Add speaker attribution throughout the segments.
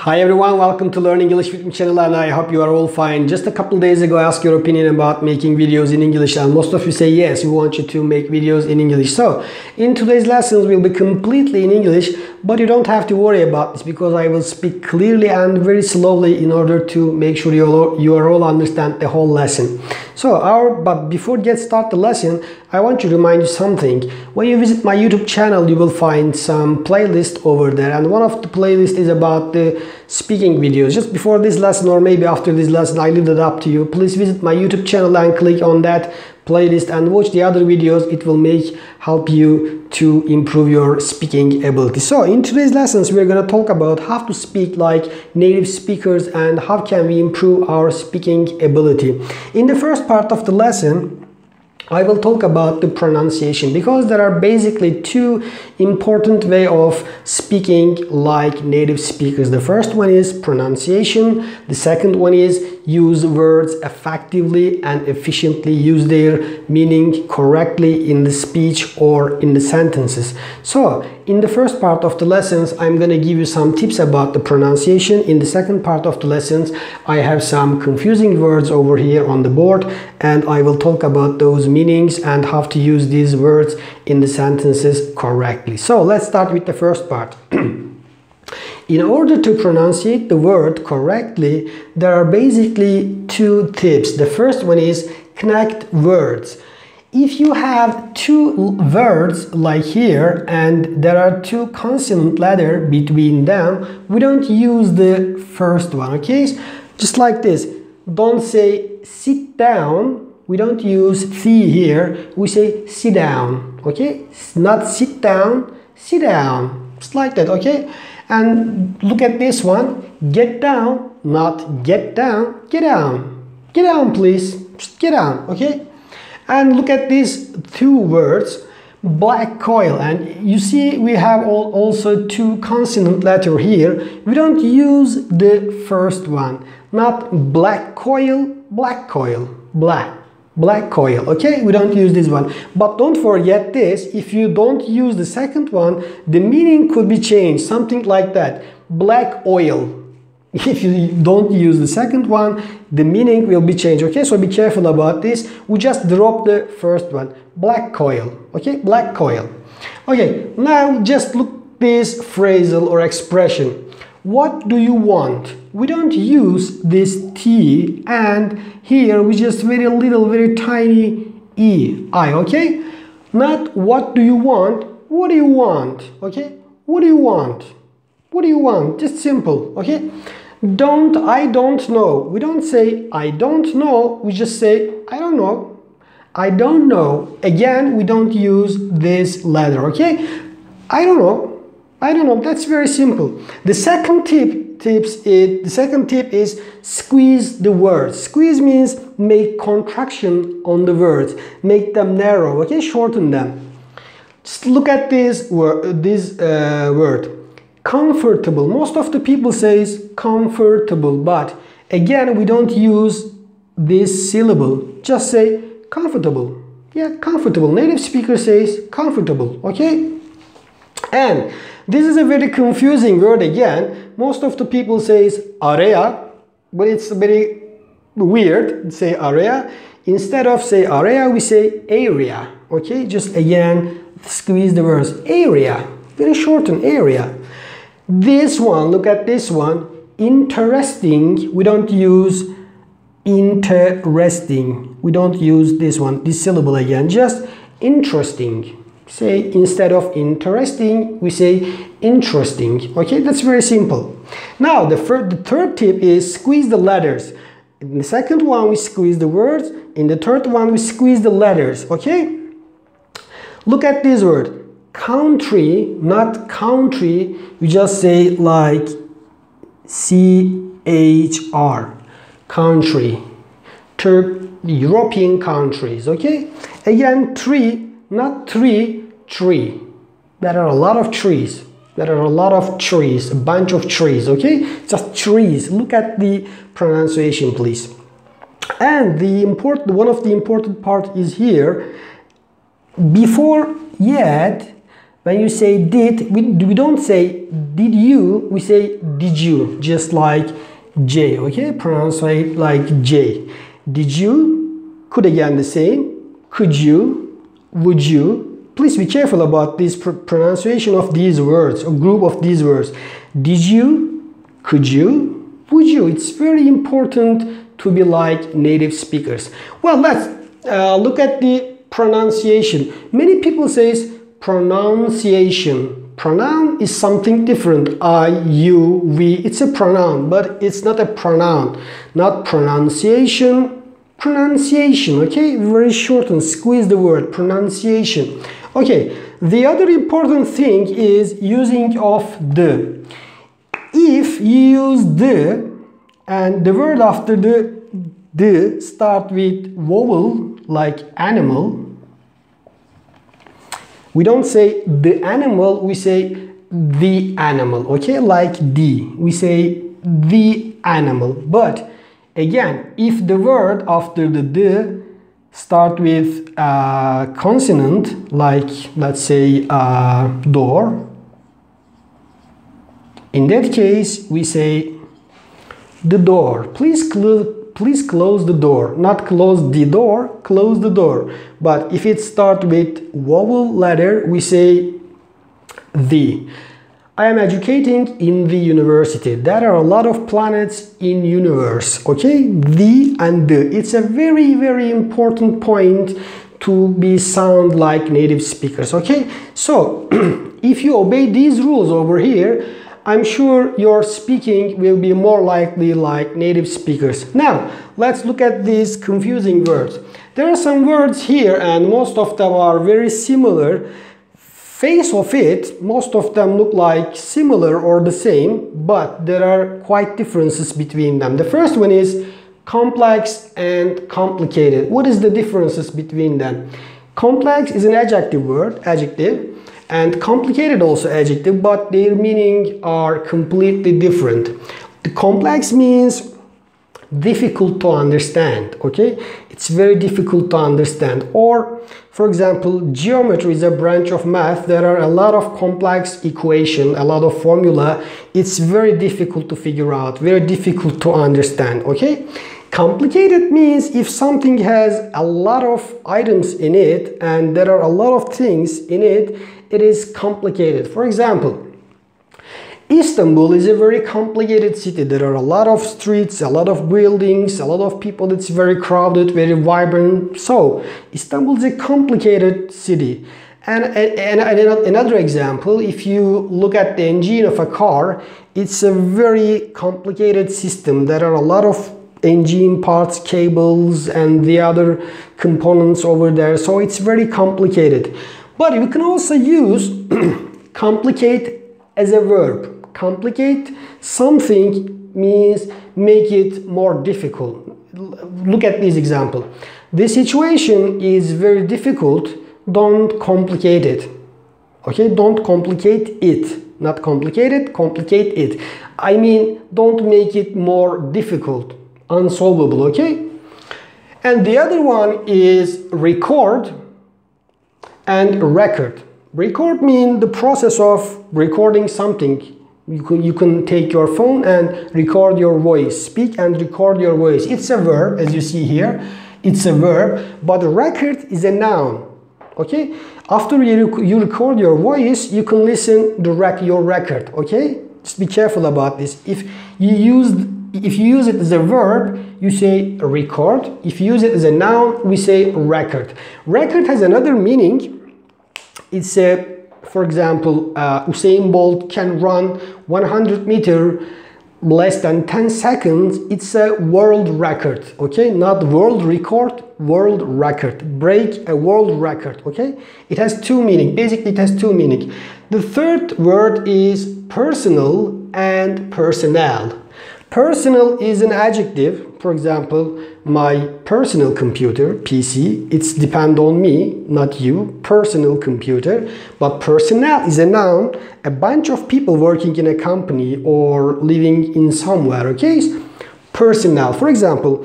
Speaker 1: Hi everyone, welcome to Learn English with me channel, and I hope you are all fine. Just a couple days ago I asked your opinion about making videos in English, and most of you say yes, we want you to make videos in English. So in today's lessons will be completely in English, but you don't have to worry about this because I will speak clearly and very slowly in order to make sure you are all understand the whole lesson. But before get start the lesson, I want to remind you something. When you visit my YouTube channel, you will find some playlist over there, and one of the playlist is about the speaking videos. Just before this lesson or maybe after this lesson, I leave it up to you. Please visit my YouTube channel and click on that playlist and watch the other videos. It will help you to improve your speaking ability. So in today's lessons, we're going to talk about how to speak like native speakers and how can we improve our speaking ability. In the first part of the lesson, I will talk about the pronunciation, because there are basically two important ways of speaking like native speakers. The first one is pronunciation. The second one is use words effectively and efficiently, use their meaning correctly in the speech or in the sentences. So in the first part of the lessons, I'm going to give you some tips about the pronunciation. In the second part of the lessons, I have some confusing words over here on the board, and I will talk about those meanings and how to use these words in the sentences correctly. So let's start with the first part. In order to pronunciate the word correctly, there are basically two tips. The first one is connect words. If you have two words like here and there are two consonant letters between them, we don't use the first one, okay? Just like this. Don't say sit down. We don't use "the" here. We say sit down, okay? Not sit down, sit down. Just like that, okay? And look at this one. Get down, not get down. Get down. Get down, please. Just get down, okay? And look at these two words, black coil. And you see we have also two consonant letter here. We don't use the first one. Not black coil, black coil, black coil, okay? We don't use this one. But don't forget this, if you don't use the second one, the meaning could be changed, something like that. Black oil. If you don't use the second one, the meaning will be changed, okay? So be careful about this. We just drop the first one, black coil, okay? Black coil. Okay, now just look this phrasal or expression. What do you want? We don't use this T, and here we just very little, very tiny I, okay? Not what do you want, what do you want, okay? What do you want? What do you want? Just simple, okay? I don't know. We don't say I don't know, we just say I don't know. I don't know. Again, we don't use this letter, okay? I don't know. I don't know. That's very simple. The second tip is squeeze the words. Squeeze means make contraction on the words, make them narrow, okay? Shorten them. Just look at this word. Comfortable. Most of the people says comfortable, but again we don't use this syllable. Just say comfortable. Yeah, comfortable. Native speaker says comfortable, okay? And this is a very confusing word again. Most of the people says area, but it's very weird. Say area. Instead of say area, we say area, okay? Just again squeeze the words. Area. Very shorten, area. This one, look at this one, interesting. We don't use interesting. We don't use this one, this syllable again, just interesting. Say instead of interesting, we say interesting, okay? That's very simple. Now the third tip is squeeze the letters. In the second one, we squeeze the words. In the third one, we squeeze the letters, okay? Look at this word. Country, not country, we just say like CHR, country, European countries, okay? Again, tree, not tree. There are a lot of trees. There are a lot of trees, a bunch of trees, okay? Just trees. Look at the pronunciation, please. And one of the important part is here. Before yet, When you say did, we don't say did you, we say did you, just like J, okay? Pronounce it like J. Did you, could again the same, could you, would you. Please be careful about this pronunciation of these words, a group of these words. Did you, could you, would you. It's very important to be like native speakers. Well, let's look at the pronunciation. Many people say pronunciation. Pronoun is something different. I, you, we. It's a pronoun, but it's not a pronoun. Not pronunciation. Pronunciation, okay? Very short and squeeze the word. Pronunciation. Okay, the other important thing is using of the. If you use the and the word after the start with vowel like animal, we don't say the animal, we say the animal, okay? Like the, we say the animal. But again, if the word after the start with a consonant, like let's say door, in that case we say the door. Please close the door. Not close the door, close the door. But if it starts with vowel letter, we say the. I am educating in the university. There are a lot of planets in universe, okay? The and the. It's a very, very important point to be sound like native speakers, okay? So, if you obey these rules over here, I'm sure your speaking will be more likely like native speakers. Now, let's look at these confusing words. There are some words here and most of them are very similar. Face of it, most of them look like similar or the same, but there are quite differences between them. The first one is complex and complicated. What is the differences between them? Complex is an adjective word, adjective. And complicated also adjective, but their meaning are completely different. The complex means difficult to understand, okay? It's very difficult to understand. Or, for example, geometry is a branch of math. There are a lot of complex equation, a lot of formula. It's very difficult to figure out, very difficult to understand, okay? Complicated means if something has a lot of items in it and there are a lot of things in it, it is complicated. For example, Istanbul is a very complicated city. There are a lot of streets, a lot of buildings, a lot of people. It's very crowded, very vibrant. So, Istanbul is a complicated city. And another example, if you look at the engine of a car, it's a very complicated system. There are a lot of engine parts, cables, and the other components over there. So, it's very complicated. But you can also use complicate as a verb. Complicate something means make it more difficult. Look at this example. The situation is very difficult. Don't complicate it. Okay, don't complicate it. Not complicated, complicate it. I mean, don't make it more difficult, unsolvable, okay? And the other one is record and record. Record means the process of recording something. You can take your phone and record your voice. Speak and record your voice. It's a verb, as you see here. It's a verb, but record is a noun. Okay? After you record your voice, you can listen to your record. Okay? Just be careful about this. If you use it as a verb, you say record. If you use it as a noun, we say record. Record has another meaning. It's a, for example, Usain Bolt can run 100 meters less than 10 seconds. It's a world record, okay? Not world record, world record. Break a world record, okay? It has two meanings. Basically, it has two meanings. The third word is personal and personnel. Personal is an adjective. For example, my personal computer, PC, it's depend on me, not you, personal computer. But personnel is a noun, a bunch of people working in a company or living in somewhere, okay? Personnel. For example,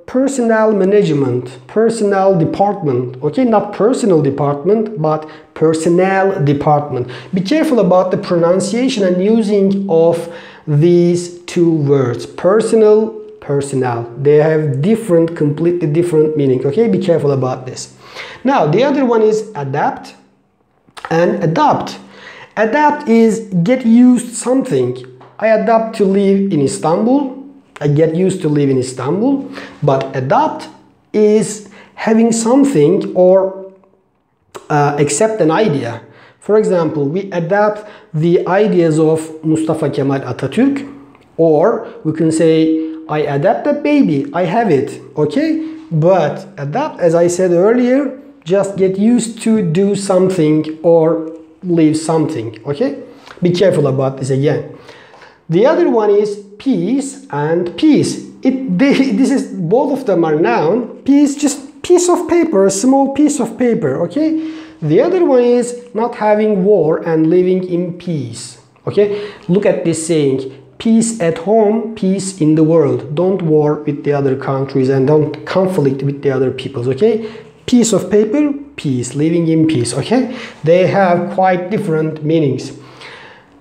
Speaker 1: personnel management, personnel department, okay, not personal department, but personnel department. Be careful about the pronunciation and using of these two words, personal, personnel. They have different, completely different meaning, okay? Be careful about this. Now, the other one is adapt and adopt. Adapt is get used something. I adapt to live in Istanbul. I get used to live in Istanbul. But adopt is having something or accept an idea. For example, we adapt the ideas of Mustafa Kemal Atatürk, or we can say, I adapt a baby, I have it, okay? But adapt, as I said earlier, just get used to do something or leave something, okay? Be careful about this again. The other one is piece and piece. This is, both of them are noun. Piece, just piece of paper, a small piece of paper, okay? The other one is not having war and living in peace, okay? Look at this saying, peace at home, peace in the world. Don't war with the other countries and don't conflict with the other peoples, okay? Piece of paper, peace, living in peace, okay? They have quite different meanings.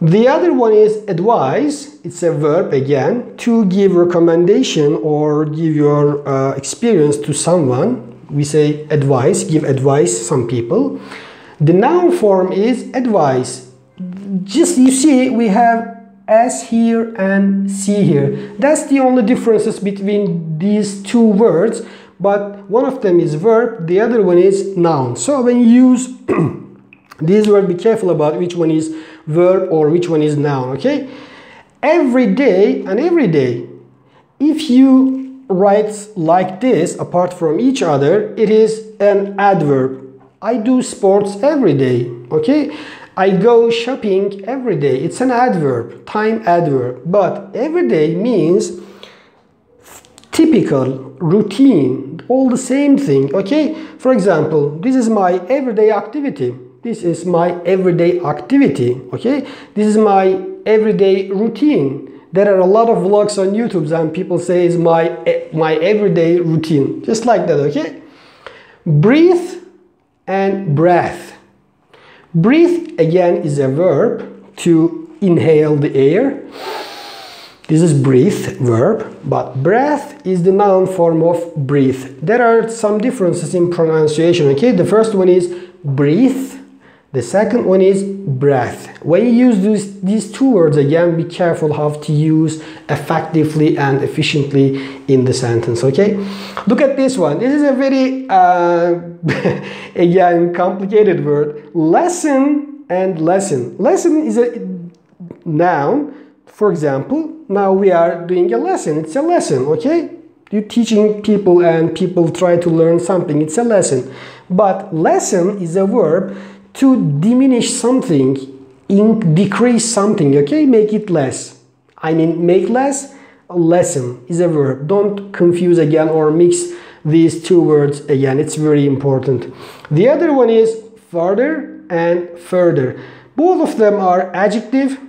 Speaker 1: The other one is advise. It's a verb again, to give recommendation or give your experience to someone. We say advice, give advice some people. The noun form is advice. Just you see, we have as here and see here. That's the only differences between these two words, but one of them is verb, the other one is noun. So when you use these words, be careful about which one is verb or which one is noun, okay? Every day and every day. If you write like this apart from each other, it is an adverb. I do sports every day, okay? I go shopping every day. It's an adverb, time adverb. But every day means typical, routine, all the same thing, okay? For example, this is my everyday activity. This is my everyday activity, okay? This is my everyday routine. There are a lot of vlogs on YouTube and people say it's my everyday routine. Just like that, okay? Breathe and breath. Breathe again is a verb, to inhale the air. This is breathe, verb, but breath is the noun form of breathe. There are some differences in pronunciation, okay? The first one is breathe. The second one is breath. When you use these two words, again, be careful how to use effectively and efficiently in the sentence, okay? Look at this one. This is a very, again, complicated word. Lesson and lesson. Lesson is a noun. For example, now we are doing a lesson. It's a lesson, okay? You're teaching people and people try to learn something. It's a lesson. But lesson is a verb to diminish something, decrease something, okay? Make it less. I mean, make less, lesson is a verb. Don't confuse again or mix these two words again. It's very important. The other one is further and further. Both of them are adjective.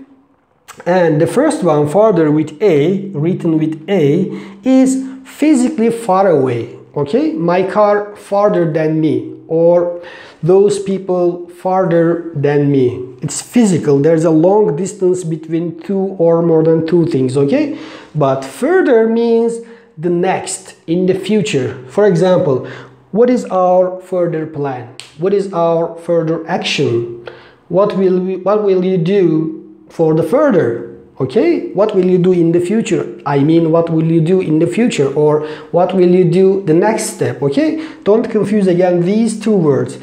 Speaker 1: And the first one, further with A, written with A, is physically far away, okay? My car farther than me, or those people farther than me. It's physical. There's a long distance between two or more than two things, okay? But further means the next, in the future. For example, what is our further plan? What is our further action? What will you do for the further? Okay, what will you do in the future? I mean, what will you do in the future, or what will you do the next step? Okay, don't confuse again these two words.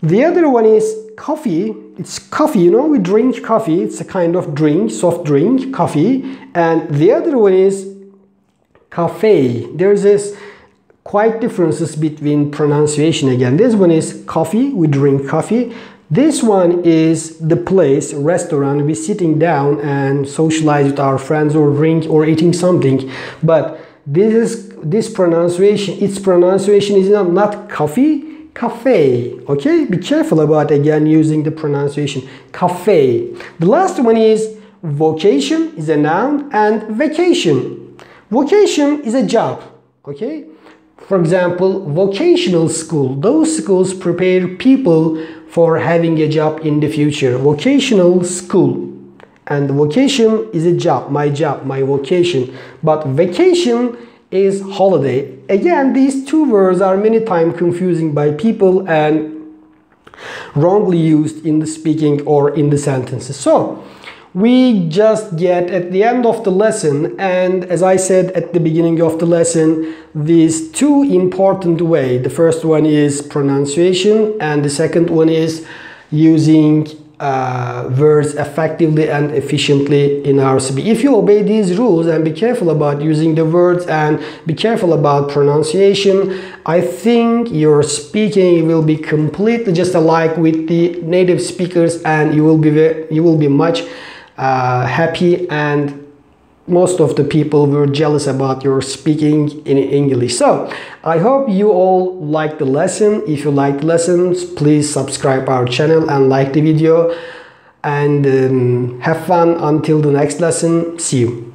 Speaker 1: The other one is coffee. It's coffee, you know, we drink coffee. It's a kind of drink, soft drink, coffee. And the other one is cafe. There's this quite differences between pronunciation again. This one is coffee, we drink coffee. This one is the place, restaurant, we're sitting down and socialize with our friends or drink or eating something. But this pronunciation, its pronunciation is not coffee, cafe, okay? Be careful about, again, using the pronunciation, cafe. The last one is vocation, is a noun, and vacation. Vocation is a job, okay? For example, vocational school. Those schools prepare people for having a job in the future. Vocational school. And vocation is a job, my vocation. But vacation is holiday. Again, these two words are many times confusing by people and wrongly used in the speaking or in the sentences. So we just get at the end of the lesson, and as I said at the beginning of the lesson, these two important ways. The first one is pronunciation, and the second one is using words effectively and efficiently in our speech. If you obey these rules and be careful about using the words and be careful about pronunciation, I think your speaking will be completely just alike with the native speakers, and you will be much happy, and most of the people were jealous about your speaking in English. So I hope you all liked the lesson. If you liked the lessons, please subscribe our channel and like the video, and have fun until the next lesson. See you.